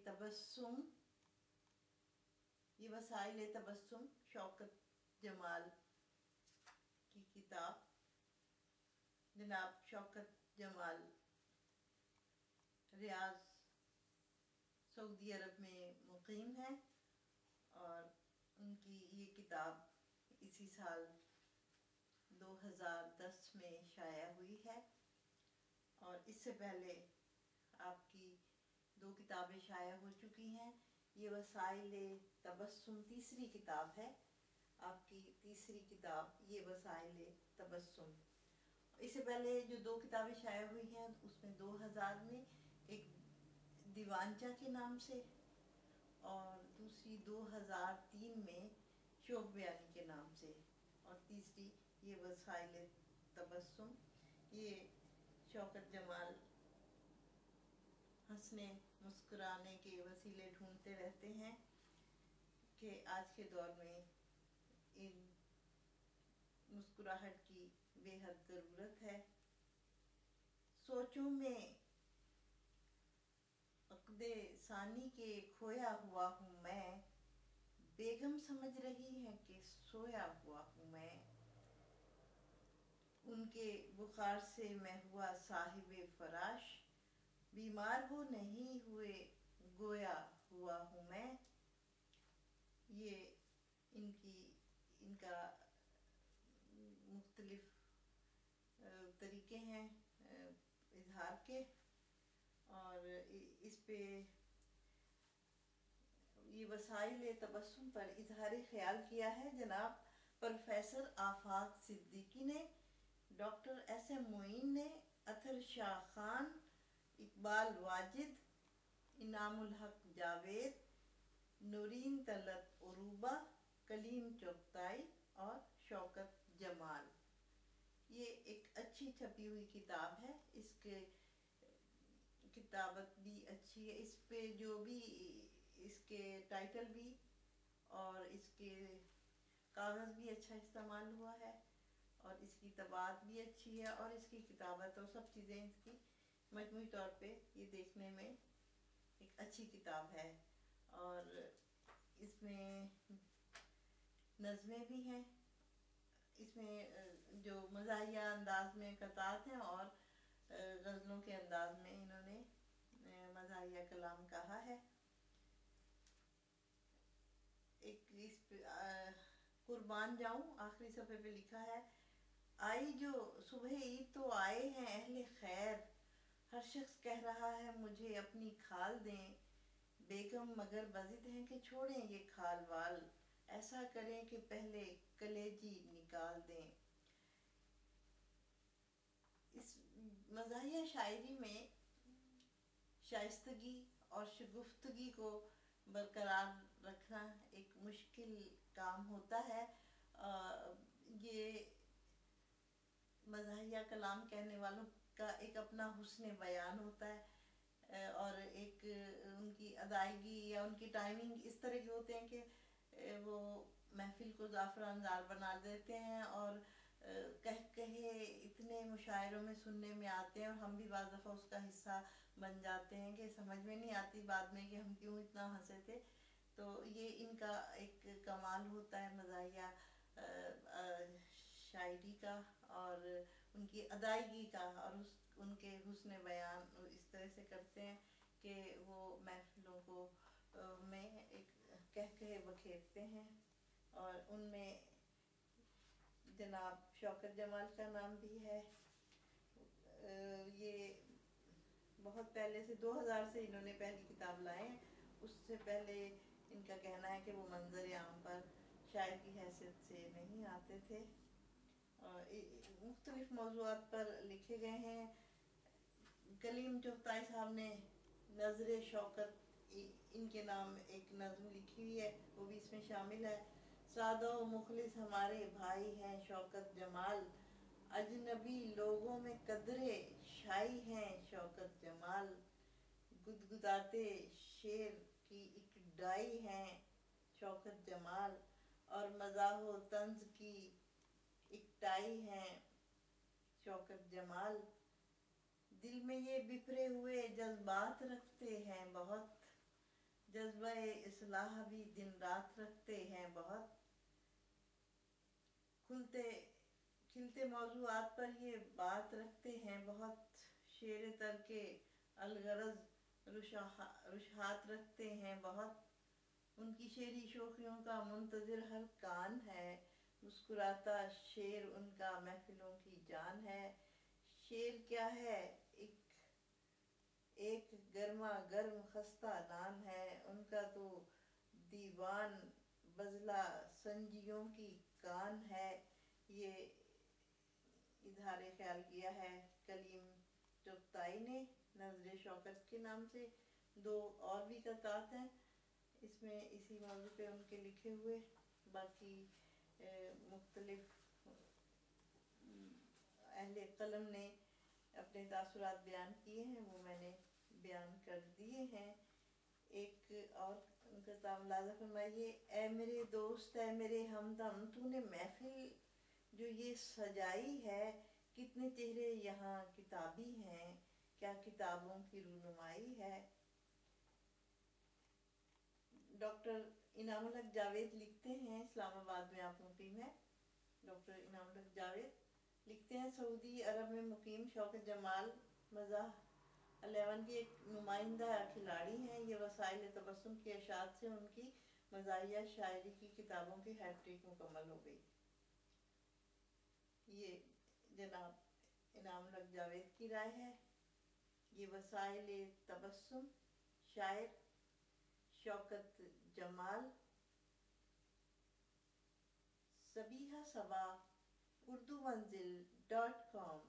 तबस्सुम, ये वसाइल तबस्सुम शौकत जमाल की किताब। जनाब शौकत जमाल रियाज सऊदी अरब में मुकीम है और उनकी ये किताब इसी साल 2010 में शाया हुई है। और इससे पहले आपकी 2 किताबें शाया हो चुकी हैं। ये वसाइल तबस्सुम तीसरी किताब है, आपकी तीसरी किताब ये वसाइल तबस्सुम। इससे पहले जो 2 किताबें शाया हुई हैं उसमें 2000 में एक दीवानचा के नाम से और दूसरी 2003 में शोक बयानी के नाम से, और तीसरी ये वसाइल तबस्सुम। ये शौकत जमाल हंसने मुस्कुराने के वसीले ढूंढते रहते हैं कि आज के दौर में इन मुस्कुराहट की बेहद ज़रूरत है। सोचों में अक़्दे सानी के खोया हुआ हूँ मैं, बेगम समझ रही है कि सोया हुआ हूँ मैं। उनके बुखार से मैं हुआ साहिबे फराश, बीमार हो नहीं हुए गोया हुआ हूँ मैं। ये इनका मुख्तलिफ तरीके हैं इजहार के, और इस पे ये वसाइल तबस्सुम पर इजहार ख्याल किया है जनाब प्रोफेसर आफाक सिद्दीकी ने, डॉक्टर एस.एम. मोइन ने, अतर शाह खान, इकबाल वाजिद, इनामुल हक जावेद, नूरीन तलत उरूबा, कलीम चुगताई और शौकत जमाल। ये एक अच्छी छपी हुई किताब है, इसके किताबत भी अच्छी है। इस पे जो भी इसके टाइटल भी और इसके कागज़ भी अच्छा इस्तेमाल हुआ है और इसकी तबात भी अच्छी है और इसकी किताबत और सब चीज़ें इसकी मजमूई तौर पे ये देखने में एक अच्छी किताब है। और इसमें नज़में भी हैं, इसमें जो मज़ाहिया अंदाज में कतात हैं और गज़लों के अंदाज में इन्होंने मज़ाहिया कलाम कहा है। एक इस पे कुर्बान जाऊं आखिरी सफ़े पे लिखा है, आई जो सुबह ईद तो आए हैं अहले खैर, हर शख्स कह रहा है मुझे अपनी खाल दें, बेगम मगर बज़िद हैं कि छोड़ें ये खाल वाल, ऐसा करें कि पहले कलेजी निकाल दें। इस मज़ाहिया शायरी में शाइस्तगी और शगुफ्तगी को बरकरार रखना एक मुश्किल काम होता है। ये मज़ाहिया कलाम कहने वालों का एक अपना हुस्न बयान होता है और एक उनकी अदायगी या उनकी टाइमिंग इस तरह के होते हैं कि वो महफिल को ज़ाफ़रानदार बना देते हैं और कहे इतने मुशायरों में सुनने में आते हैं और हम भी बाज़ दफ़ा उसका हिस्सा बन जाते हैं कि समझ में नहीं आती बाद में कि हम क्यों इतना हंसे थे। तो ये इनका एक कमाल होता है मज़ाहिया शायरी का और उनकी अदायगी का, और उनके हुस्न बयान इस तरह से करते हैं कि वो महफिलों को में एक कह बखेरते हैं। और उनमें जनाब शौकत जमाल का नाम भी है। ये बहुत पहले से 2000 से इन्होंने पहली किताब लाए हैं, उससे पहले इनका कहना है कि वो मंजर आम पर शायर की हैसियत से नहीं आते थे। और मुख्तलिफ मौज़ूआत पर लिखे गए हैं। कलीम चुगताई साहब ने नज़र शौकत इनके नाम एक नज़्म लिखी हुई है, वो भी इसमें शामिल है। सादो मुखलिस हमारे भाई हैं शौकत जमाल, अजनबी लोगों में कदरे शाई हैं शौकत जमाल, गुदगुदाते शेर की एक डाई हैं शौकत जमाल, और मज़ाहो तंज की एक टाई हैं शौकत जमाल, दिल में ये बिखरे हुए जज्बात रखते हैं बहुत, जज्बा इस्लाह भी दिन रात रखते हैं बहुत, खिलते मौजूआत पर ये बात रखते हैं बहुत, शेर तर के अलगरज रुशहात रखते हैं बहुत, उनकी शेरी शोखियों का मुंतज़िर हर कान है, मुस्कुराता शेर उनका महफिलों की जान है। शेर क्या है, एक गर्मा गर्म खस्ता नान है, उनका तो दीवान बजला संजियों की कान है। ये इजहार ख्याल किया है कलीम चुगताई ने नज़र शौकत के नाम से। दो और भी कतात हैं इसमें इसी मौजू पे उनके लिखे हुए, बाकी मुख्तलिफ अहले कलम ने अपने तासुरात बयान किए हैं, वो मैंने बयान कर दिए हैं। एक और उनका ताम लाज़ा फरमाइए, ऐ मेरे दोस्त ऐ मेरे हमदम, तूने महफिल जो ये सजाई है, कितने चेहरे यहाँ किताबी हैं, क्या किताबों की रूनुमाई है। डॉक्टर इनामुल हक जावेद लिखते हैं, इस्लामाबाद में आप मुकीम है। डॉक्टर इनामुल हक जावेद लिखते हैं, सऊदी अरब में मुकीम शौकत जमाल मज़ाह 11 के एक नुमाइंदा खिलाड़ी हैं। ये वसाइल तबस्सुम के अशात से उनकी मज़ाहिया शायरी की किताबों की हैट्रिक मुकम्मल हो गई। ये जनाब इनामुल हक जावेद की राय है। ये वसाइल तबस्सुम, शायर शौकत जमाल, सबीहा सबा, urdumanzil.com।